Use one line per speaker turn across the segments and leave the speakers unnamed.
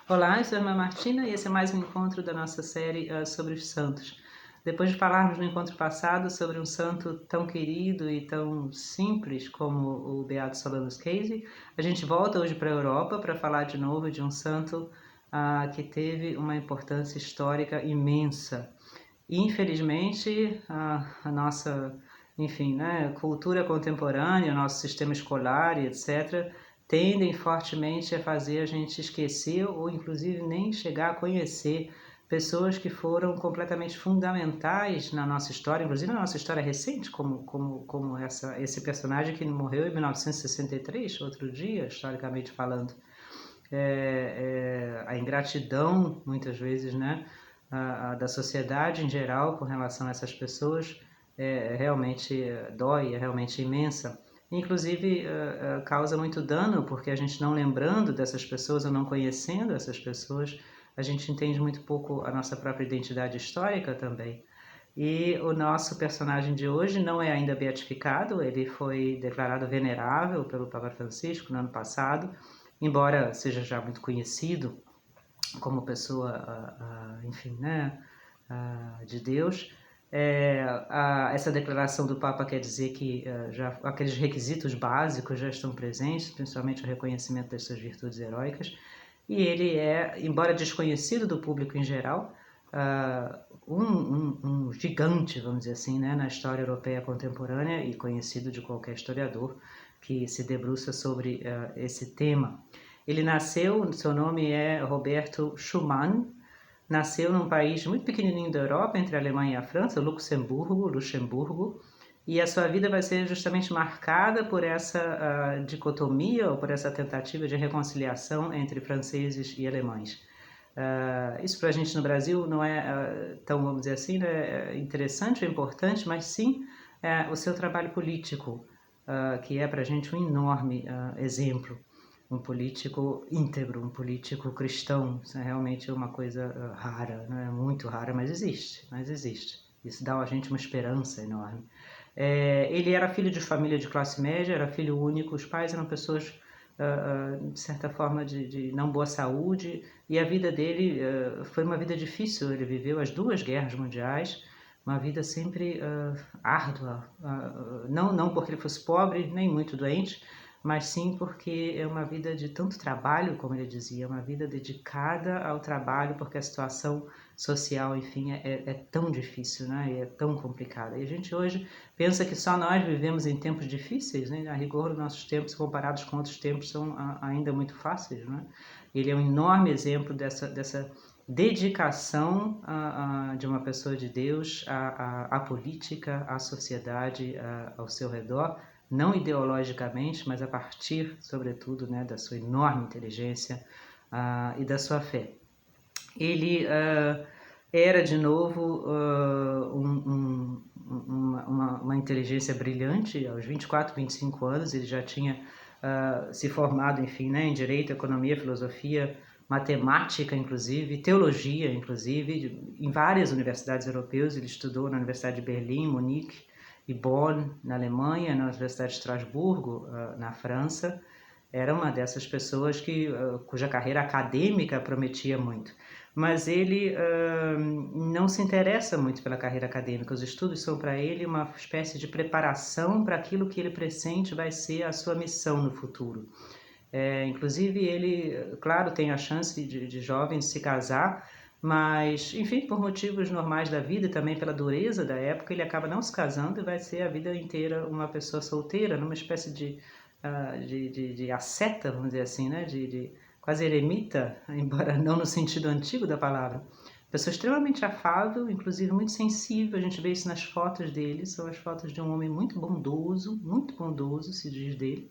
Olá, eu sou a irmã Martina e esse é mais um encontro da nossa série sobre os santos. Depois de falarmos no encontro passado sobre um santo tão querido e tão simples como o Beato Solanus Casey, a gente volta hoje para a Europa para falar de novo de um santo que teve uma importância histórica imensa. Infelizmente, a nossa, enfim, né, cultura contemporânea, nosso sistema escolar e etc., tendem fortemente a fazer a gente esquecer ou inclusive nem chegar a conhecer pessoas que foram completamente fundamentais na nossa história, inclusive na nossa história recente, como esse personagem que morreu em 1963, outro dia, historicamente falando. A ingratidão, muitas vezes, né, da sociedade em geral com relação a essas pessoas realmente dói, é realmente imensa. Inclusive causa muito dano, porque a gente não lembrando dessas pessoas ou não conhecendo essas pessoas, a gente entende muito pouco a nossa própria identidade histórica também. E o nosso personagem de hoje não é ainda beatificado, ele foi declarado venerável pelo Papa Francisco no ano passado, embora seja já muito conhecido como pessoa, enfim, né, de Deus. Essa declaração do Papa quer dizer que já aqueles requisitos básicos já estão presentes, principalmente o reconhecimento das suas virtudes heróicas, e ele é, embora desconhecido do público em geral, um gigante, vamos dizer assim, né, na história europeia contemporânea e conhecido de qualquer historiador que se debruça sobre esse tema. Ele nasceu, seu nome é Roberto Schumann, nasceu num país muito pequenininho da Europa, entre a Alemanha e a França, Luxemburgo, e a sua vida vai ser justamente marcada por essa dicotomia, ou por essa tentativa de reconciliação entre franceses e alemães. Isso para a gente no Brasil não é tão, vamos dizer assim, né, interessante ou importante, mas sim o seu trabalho político, que é para a gente um enorme exemplo. Um político íntegro, um político cristão. Isso é realmente uma coisa rara, não é muito rara, mas existe. Isso dá a gente uma esperança enorme. Ele era filho de família de classe média, era filho único, os pais eram pessoas de certa forma de não boa saúde, e a vida dele foi uma vida difícil. Ele viveu as duas guerras mundiais, uma vida sempre árdua, não porque ele fosse pobre, nem muito doente, mas sim porque é uma vida de tanto trabalho, como ele dizia, uma vida dedicada ao trabalho, porque a situação social, enfim, é tão difícil, né? E é tão complicada. E a gente hoje pensa que só nós vivemos em tempos difíceis, né? A rigor, nossos tempos comparados com outros tempos são ainda muito fáceis, né? Ele é um enorme exemplo dessa dedicação de uma pessoa de Deus à política, à sociedade, ao seu redor, não ideologicamente, mas a partir, sobretudo, né, da sua enorme inteligência e da sua fé. Ele era, de novo, uma inteligência brilhante. Aos 24, 25 anos, ele já tinha se formado, enfim, né, em Direito, Economia, Filosofia, Matemática, inclusive, Teologia, inclusive, em várias universidades europeias. Ele estudou na Universidade de Berlim, Munique e Bonn, na Alemanha, na Universidade de Estrasburgo, na França. Era uma dessas pessoas cuja carreira acadêmica prometia muito. Mas ele não se interessa muito pela carreira acadêmica. Os estudos são para ele uma espécie de preparação para aquilo que ele pressente vai ser a sua missão no futuro. Inclusive ele, claro, tem a chance de jovem se casar, mas, enfim, por motivos normais da vida e também pela dureza da época, ele acaba não se casando e vai ser a vida inteira uma pessoa solteira, numa espécie de asceta, vamos dizer assim, né? de quase eremita, embora não no sentido antigo da palavra. Pessoa extremamente afável, inclusive muito sensível. A gente vê isso nas fotos dele, são as fotos de um homem muito bondoso, se diz dele.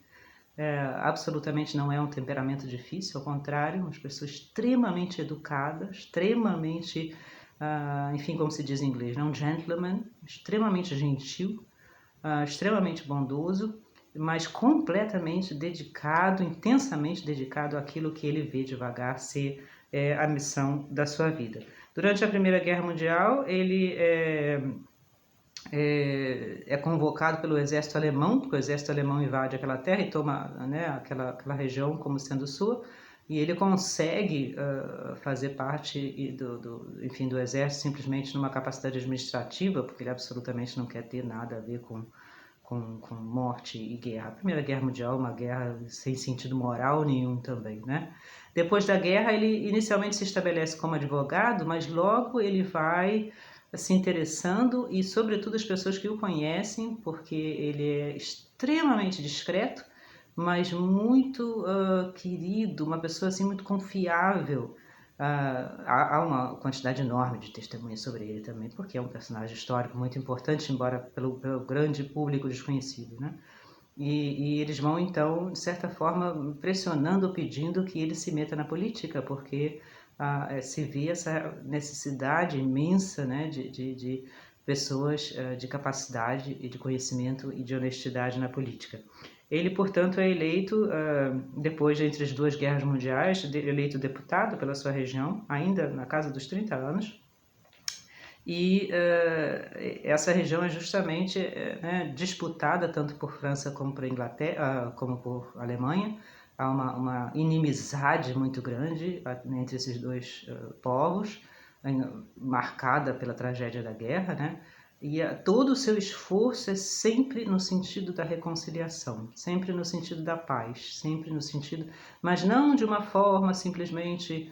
Absolutamente não é um temperamento difícil, ao contrário, uma pessoa extremamente educada, extremamente, enfim, como se diz em inglês, um gentleman, extremamente gentil, extremamente bondoso, mas completamente dedicado, intensamente dedicado àquilo que ele vê devagar ser a missão da sua vida. Durante a Primeira Guerra Mundial, ele é convocado pelo exército alemão, porque o exército alemão invade aquela terra e toma, né, aquela região como sendo sua, e ele consegue fazer parte enfim, do exército simplesmente numa capacidade administrativa, porque ele absolutamente não quer ter nada a ver com morte e guerra. A Primeira Guerra Mundial é uma guerra sem sentido moral nenhum também, né? Depois da guerra, ele inicialmente se estabelece como advogado, mas logo ele vai se interessando, e sobretudo as pessoas que o conhecem, porque ele é extremamente discreto, mas muito querido, uma pessoa assim muito confiável. Há uma quantidade enorme de testemunhas sobre ele também, porque é um personagem histórico muito importante, embora pelo grande público desconhecido, né? E eles vão, então, de certa forma, pressionando, pedindo que ele se meta na política, porque se vê essa necessidade imensa, né, de pessoas de capacidade e de conhecimento e de honestidade na política. Ele, portanto, é eleito, depois entre as duas guerras mundiais, eleito deputado pela sua região, ainda na casa dos 30 anos, e essa região é justamente né, disputada tanto por França como por Inglaterra, como por Alemanha. Há uma inimizade muito grande entre esses dois povos, marcada pela tragédia da guerra, né? E todo o seu esforço é sempre no sentido da reconciliação, sempre no sentido da paz, sempre no sentido, mas não de uma forma simplesmente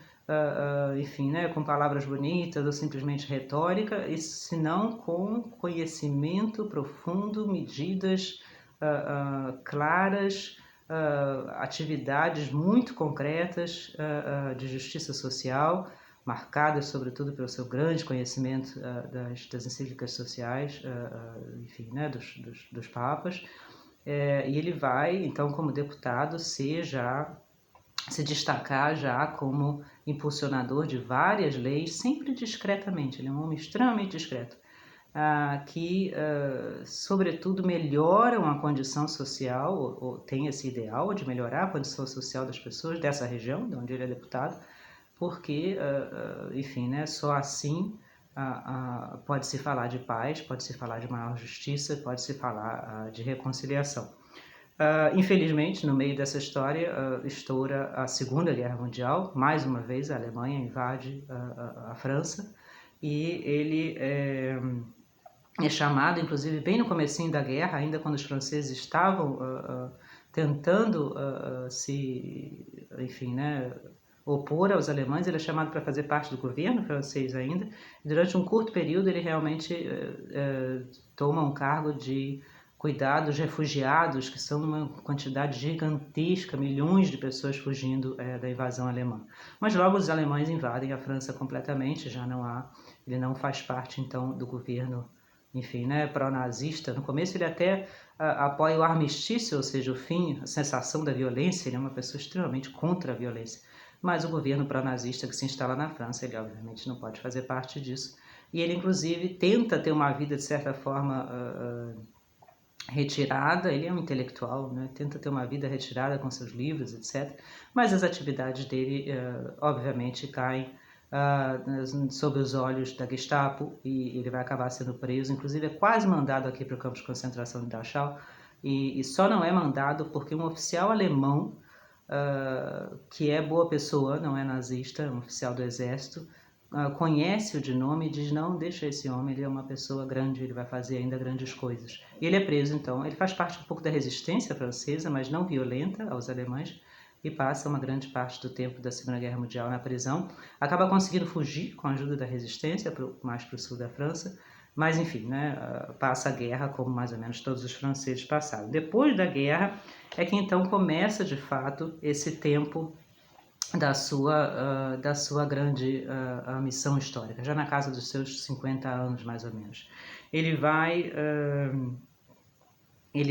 enfim, né, com palavras bonitas ou simplesmente retórica, senão com conhecimento profundo, medidas claras, atividades muito concretas de justiça social, marcadas sobretudo pelo seu grande conhecimento das encíclicas sociais, enfim, né, dos papas, e ele vai, então, como deputado, se destacar já como impulsionador de várias leis, sempre discretamente. Ele é um homem extremamente discreto, que, sobretudo, melhoram a condição social, ou tem esse ideal de melhorar a condição social das pessoas dessa região, de onde ele é deputado, porque, enfim, né, só assim pode-se falar de paz, pode-se falar de maior justiça, pode-se falar de reconciliação. Infelizmente, no meio dessa história, estoura a Segunda Guerra Mundial. Mais uma vez, a Alemanha invade a França, e ele é chamado, inclusive, bem no comecinho da guerra, ainda quando os franceses estavam tentando enfim, né, opor aos alemães. Ele é chamado para fazer parte do governo francês ainda. Durante um curto período, ele realmente toma um cargo de cuidar dos refugiados, que são uma quantidade gigantesca, milhões de pessoas fugindo da invasão alemã. Mas logo os alemães invadem a França completamente, ele não faz parte então do governo, enfim, né, pró-nazista. No começo ele até apoia o armistício, ou seja, o fim, a cessação da violência. Ele é uma pessoa extremamente contra a violência. Mas o governo pró-nazista que se instala na França, ele obviamente não pode fazer parte disso. E ele, inclusive, tenta ter uma vida, de certa forma, retirada. Ele é um intelectual, né? Tenta ter uma vida retirada com seus livros, etc. Mas as atividades dele, obviamente, caem sob os olhos da Gestapo, e ele vai acabar sendo preso. Inclusive, é quase mandado aqui para o campo de concentração de Dachau, e só não é mandado porque um oficial alemão, que é boa pessoa, não é nazista, é um oficial do exército, conhece-o de nome e diz: não, deixa esse homem, ele é uma pessoa grande, ele vai fazer ainda grandes coisas. E ele é preso, então. Ele faz parte um pouco da resistência francesa, mas não violenta aos alemães, e passa uma grande parte do tempo da Segunda Guerra Mundial na prisão. Acaba conseguindo fugir com a ajuda da resistência, mais para o sul da França, mas enfim, né, passa a guerra como mais ou menos todos os franceses passaram. Depois da guerra é que então começa de fato esse tempo da sua grande missão histórica, já na casa dos seus 50 anos, mais ou menos. Ele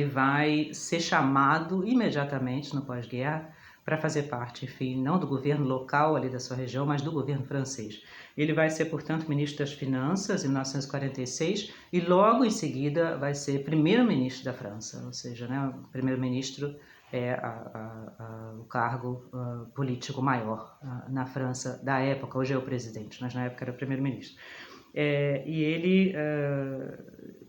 vai ser chamado imediatamente no pós-guerra para fazer parte, enfim, não do governo local ali da sua região, mas do governo francês. Ele vai ser, portanto, ministro das Finanças em 1946, e logo em seguida vai ser primeiro-ministro da França, ou seja, né, o primeiro-ministro é o cargo político maior na França da época. Hoje é o presidente, mas na época era o primeiro-ministro. E ele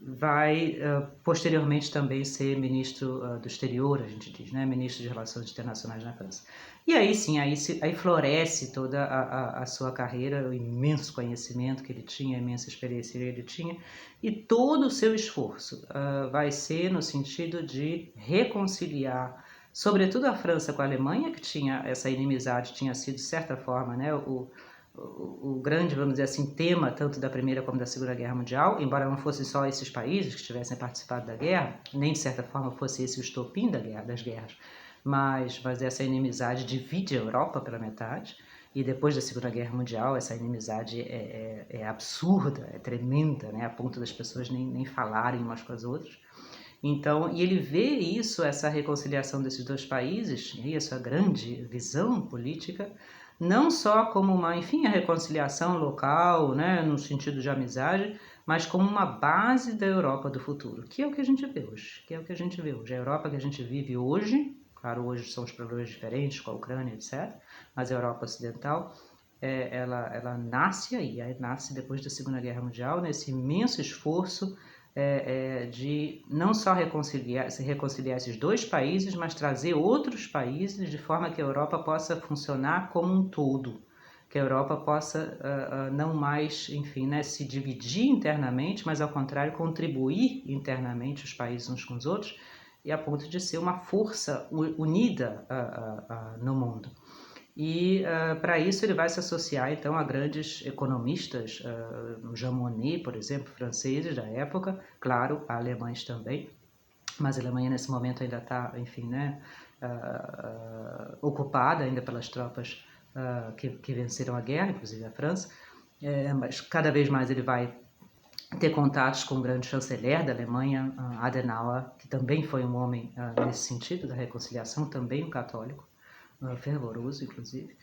vai posteriormente também ser ministro do exterior, a gente diz, né? Ministro de Relações Internacionais na França. E aí sim, aí floresce toda a sua carreira, o imenso conhecimento que ele tinha, a imensa experiência que ele tinha, e todo o seu esforço vai ser no sentido de reconciliar, sobretudo a França com a Alemanha, que tinha essa inimizade, tinha sido de certa forma, né, o grande, vamos dizer assim, tema tanto da Primeira como da Segunda Guerra Mundial, embora não fossem só esses países que tivessem participado da guerra, nem de certa forma fosse esse o estopim das guerras, mas essa inimizade divide a Europa pela metade, e depois da Segunda Guerra Mundial essa inimizade é absurda, é tremenda, né, a ponto das pessoas nem falarem umas com as outras. Então, e ele vê isso, essa reconciliação desses dois países, e essa grande visão política, não só como uma, enfim, a reconciliação local, né, no sentido de amizade, mas como uma base da Europa do futuro, que é o que a gente vê hoje, que é o que a gente vê hoje. A Europa que a gente vive hoje, claro, hoje são os problemas diferentes com a Ucrânia, etc., mas a Europa Ocidental, ela nasce aí, nasce depois da Segunda Guerra Mundial, nesse imenso esforço de não só reconciliar esses dois países, mas trazer outros países de forma que a Europa possa funcionar como um todo, que a Europa possa não mais, enfim, né, se dividir internamente, mas ao contrário contribuir internamente os países uns com os outros, e a ponto de ser uma força unida no mundo. E para isso ele vai se associar então a grandes economistas, Jean Monnet, por exemplo, franceses da época, claro, alemães também, mas a Alemanha nesse momento ainda está, enfim, né, ocupada ainda pelas tropas que venceram a guerra, inclusive a França, mas cada vez mais ele vai ter contatos com o grande chanceler da Alemanha, Adenauer, que também foi um homem nesse sentido da reconciliação, também um católico, fervoroso, inclusive.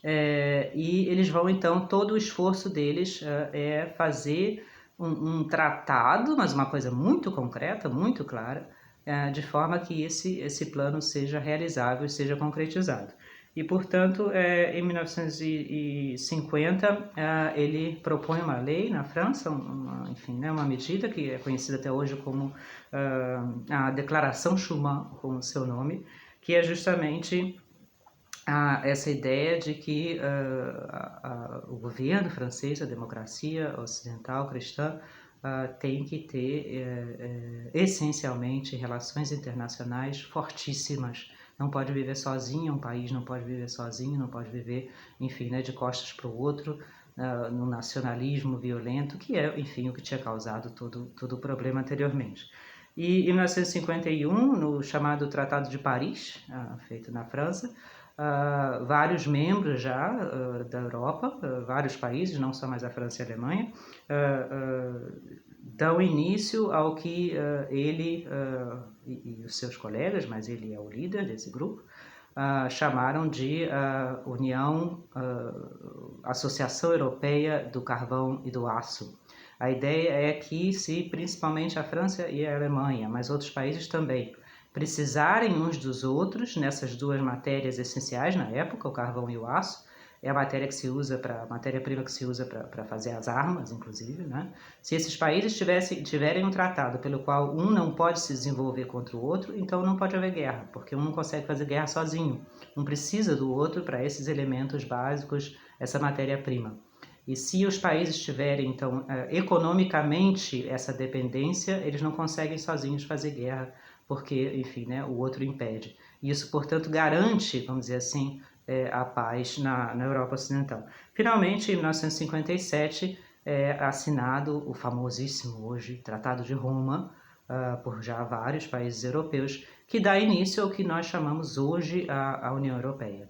E eles vão, então, todo o esforço deles é fazer um tratado, mas uma coisa muito concreta, muito clara, de forma que esse plano seja realizável, seja concretizado. E, portanto, em 1950, ele propõe uma lei na França, enfim, né, uma medida que é conhecida até hoje como a Declaração Schuman, com o seu nome, que é justamente essa ideia de que o governo francês, a democracia ocidental cristã, tem que ter essencialmente relações internacionais fortíssimas. Não pode viver sozinho, um país não pode viver sozinho, não pode viver, enfim, né, de costas para o outro, no nacionalismo violento, que é, enfim, o que tinha causado todo o problema anteriormente. E em 1951, no chamado Tratado de Paris, feito na França, vários membros já da Europa, vários países, não só mais a França e a Alemanha, dão início ao que ele e os seus colegas, mas ele é o líder desse grupo, chamaram de Associação Europeia do Carvão e do Aço. A ideia é que se principalmente a França e a Alemanha, mas outros países também, precisarem uns dos outros nessas duas matérias essenciais na época, o carvão e o aço, é a matéria que se usa para matéria-prima que se usa para fazer as armas, inclusive, né? Se esses países tiverem um tratado pelo qual um não pode se desenvolver contra o outro, então não pode haver guerra, porque um não consegue fazer guerra sozinho. Um precisa do outro para esses elementos básicos, essa matéria-prima. E se os países tiverem, então, economicamente essa dependência, eles não conseguem sozinhos fazer guerra, porque, enfim, né, o outro impede. Isso, portanto, garante, vamos dizer assim, a paz na Europa Ocidental. Finalmente, em 1957, é assinado o famosíssimo hoje Tratado de Roma, por já vários países europeus, que dá início ao que nós chamamos hoje a União Europeia.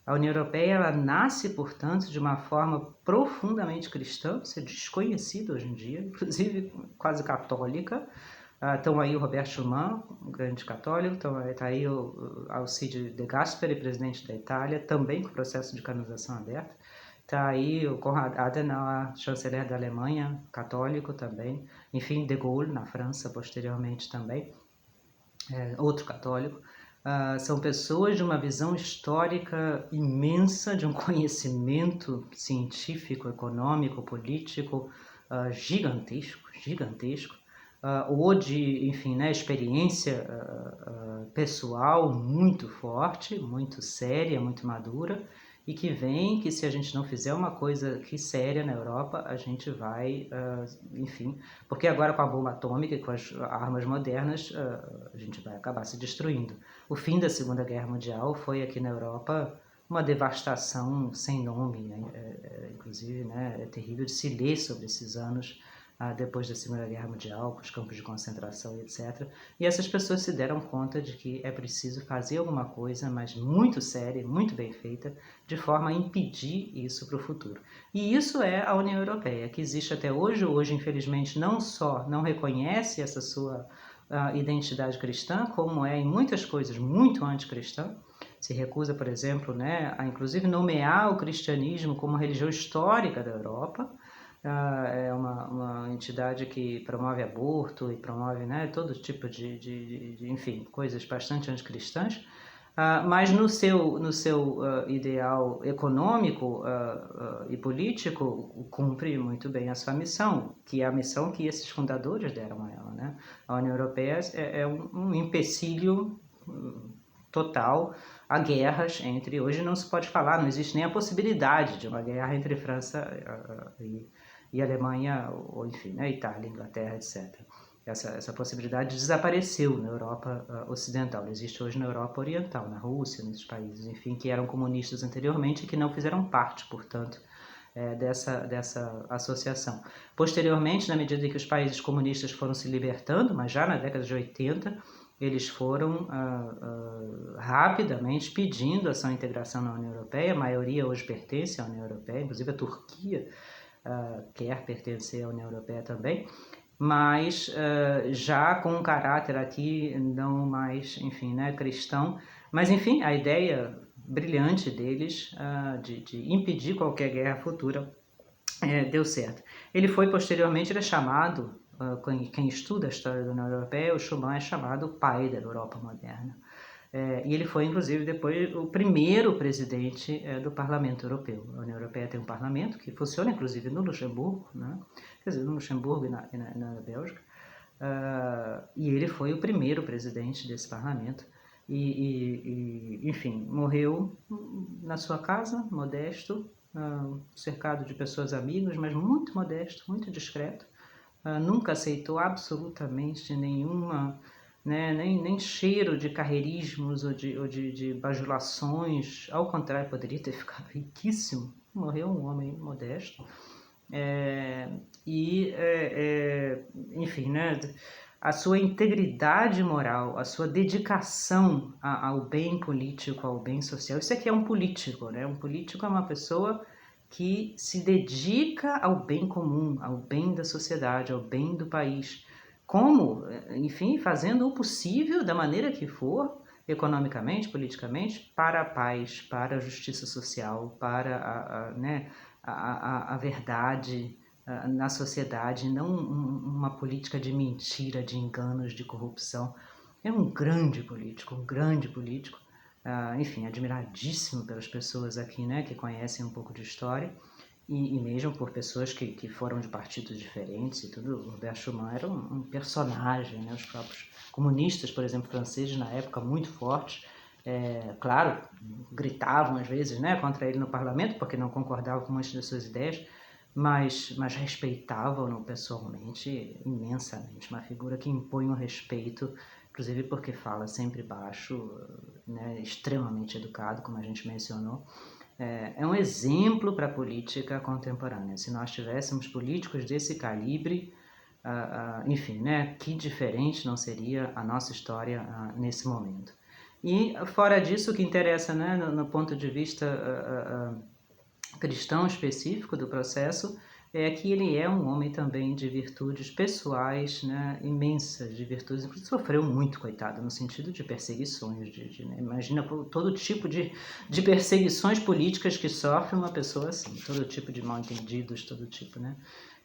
A União Europeia ela nasce, portanto, de uma forma profundamente cristã, isso é desconhecido hoje em dia, inclusive quase católica. Estão aí o Robert Schuman, um grande católico, está aí o Alcide De Gasperi, presidente da Itália, também com processo de canonização aberta. Está aí o Konrad Adenauer, chanceler da Alemanha, católico também. Enfim, De Gaulle, na França, posteriormente também, outro católico. São pessoas de uma visão histórica imensa, de um conhecimento científico, econômico, político gigantesco, ou de, enfim, né, experiência pessoal muito forte, muito séria, muito madura, e que vem que se a gente não fizer uma coisa que séria na Europa, a gente vai, enfim, porque agora com a bomba atômica e com as armas modernas, a gente vai acabar se destruindo. O fim da Segunda Guerra Mundial foi aqui na Europa uma devastação sem nome, né? Inclusive, né, é terrível de se ler sobre esses anos depois da Segunda Guerra Mundial, com os campos de concentração e etc. E essas pessoas se deram conta de que é preciso fazer alguma coisa, mas muito séria, muito bem feita, de forma a impedir isso para o futuro. E isso é a União Europeia, que existe até hoje. Hoje, infelizmente, não só não reconhece essa sua identidade cristã, como é em muitas coisas muito anticristã. Se recusa, por exemplo, né, a inclusive nomear o cristianismo como religião histórica da Europa. É uma entidade que promove aborto e promove, né, todo tipo de enfim, coisas bastante anticristãs, mas no seu ideal econômico e político cumpre muito bem a sua missão, que é a missão que esses fundadores deram a ela, né? A União Europeia é um empecilho total a guerras entre... Hoje não se pode falar, não existe nem a possibilidade de uma guerra entre França e Alemanha, ou enfim, né, Itália, Inglaterra, etc. Essa possibilidade desapareceu na Europa ocidental. Existe hoje na Europa oriental, na Rússia, nesses países, enfim, que eram comunistas anteriormente e que não fizeram parte, portanto, dessa associação. Posteriormente, na medida em que os países comunistas foram se libertando, mas já na década de 80, eles foram rapidamente pedindo a sua integração na União Europeia. A maioria hoje pertence à União Europeia, inclusive a Turquia quer pertencer à União Europeia também, mas já com um caráter aqui não mais, enfim, né, cristão. Mas, enfim, a ideia brilhante deles de impedir qualquer guerra futura deu certo. Ele foi posteriormente, ele é chamado, quem estuda a história da União Europeia, o Schuman é chamado o pai da Europa moderna. E ele foi, inclusive, depois o primeiro presidente do Parlamento Europeu. A União Europeia tem um parlamento que funciona, inclusive, no Luxemburgo, né? Quer dizer, no Luxemburgo e na Bélgica. E ele foi o primeiro presidente desse parlamento. Enfim, morreu na sua casa, modesto, cercado de pessoas amigas, mas muito modesto, muito discreto. Nunca aceitou absolutamente nenhuma... Né, nem cheiro de carreirismos ou de bajulações. Ao contrário, poderia ter ficado riquíssimo. Morreu um homem modesto. Enfim, né, a sua integridade moral, a sua dedicação ao bem político, ao bem social. Isso aqui é um político, né? Um político é uma pessoa que se dedica ao bem comum, ao bem da sociedade, ao bem do país. Como? Enfim, fazendo o possível, da maneira que for, economicamente, politicamente, para a paz, para a justiça social, para a verdade na sociedade, não uma política de mentira, de enganos, de corrupção. É um grande político, enfim, admiradíssimo pelas pessoas aqui, né, que conhecem um pouco de história. E mesmo por pessoas que foram de partidos diferentes e tudo. O Robert Schuman era um personagem, né? Os próprios comunistas, por exemplo, franceses, na época, muito fortes, claro, gritavam às vezes, né, contra ele no parlamento, porque não concordavam com muitas das suas ideias, mas respeitavam-no pessoalmente imensamente. Uma figura que impõe um respeito, inclusive porque fala sempre baixo, né, extremamente educado, como a gente mencionou. É um exemplo para a política contemporânea. Se nós tivéssemos políticos desse calibre, enfim, né, que diferente não seria a nossa história nesse momento. E, fora disso, o que interessa, né, no ponto de vista cristão específico do processo, é que ele é um homem também de virtudes pessoais, né, imensas, de virtudes, inclusive sofreu muito, coitado, no sentido de perseguições, né, imagina todo tipo de perseguições políticas que sofre uma pessoa assim, todo tipo de mal-entendidos, todo tipo, né,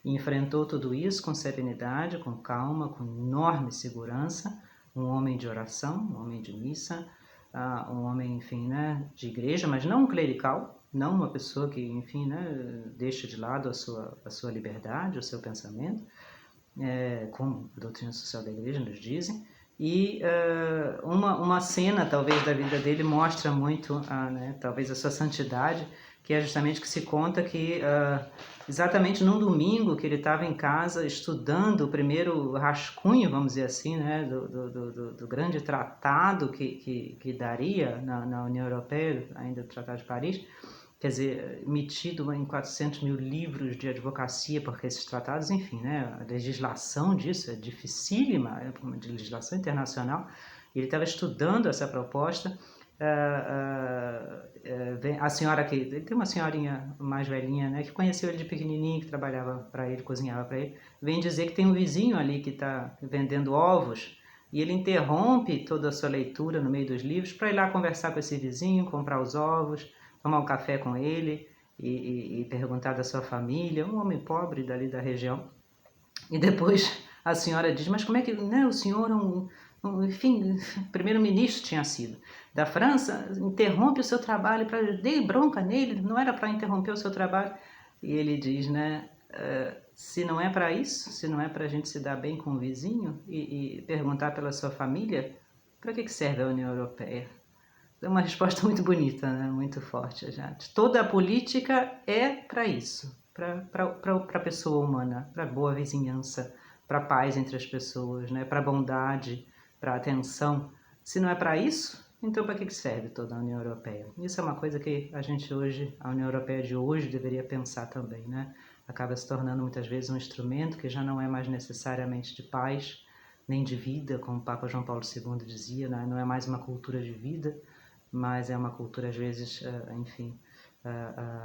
e enfrentou tudo isso com serenidade, com calma, com enorme segurança, um homem de oração, um homem de missa, um homem, enfim, né, de igreja, mas não um clerical, não uma pessoa que, enfim, né, deixa de lado a sua liberdade, o seu pensamento, como a doutrina social da igreja nos dizem, e uma cena talvez da vida dele mostra muito talvez a sua santidade, que é justamente que se conta que exatamente num domingo que ele estava em casa estudando o primeiro rascunho, vamos dizer assim, né, do grande tratado que daria na União Europeia, ainda o Tratado de Paris, quer dizer, emitido em 400 mil livros de advocacia, porque esses tratados, enfim, né, a legislação disso é dificílima, é uma legislação internacional. Ele estava estudando essa proposta. A senhora que ele tem uma senhorinha mais velhinha, né, que conheceu ele de pequenininho, que trabalhava para ele, cozinhava para ele, vem dizer que tem um vizinho ali que está vendendo ovos, e ele interrompe toda a sua leitura no meio dos livros para ir lá conversar com esse vizinho, comprar os ovos, tomar um café com ele e perguntar da sua família, um homem pobre dali da região. E depois a senhora diz, mas como é que, né, o senhor, enfim, primeiro-ministro tinha sido da França, interrompe o seu trabalho, dei bronca nele, não era para interromper o seu trabalho. E ele diz, né, se não é para isso, se não é para a gente se dar bem com o vizinho e perguntar pela sua família, para que serve a União Europeia? É uma resposta muito bonita, né? Muito forte, gente. Toda a política é para isso, para a pessoa humana, para boa vizinhança, para paz entre as pessoas, né? Para bondade, para atenção. Se não é para isso, então para que serve toda a União Europeia? Isso é uma coisa que a gente hoje, a União Europeia de hoje, deveria pensar também, né? Acaba se tornando muitas vezes um instrumento que já não é mais necessariamente de paz, nem de vida, como o Papa João Paulo II dizia, né? Não é mais uma cultura de vida, mas é uma cultura, às vezes, enfim,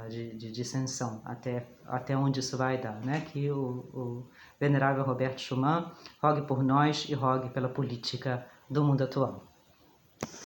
de dissensão, até onde isso vai dar, né? Que o venerável Roberto Schuman rogue por nós e rogue pela política do mundo atual.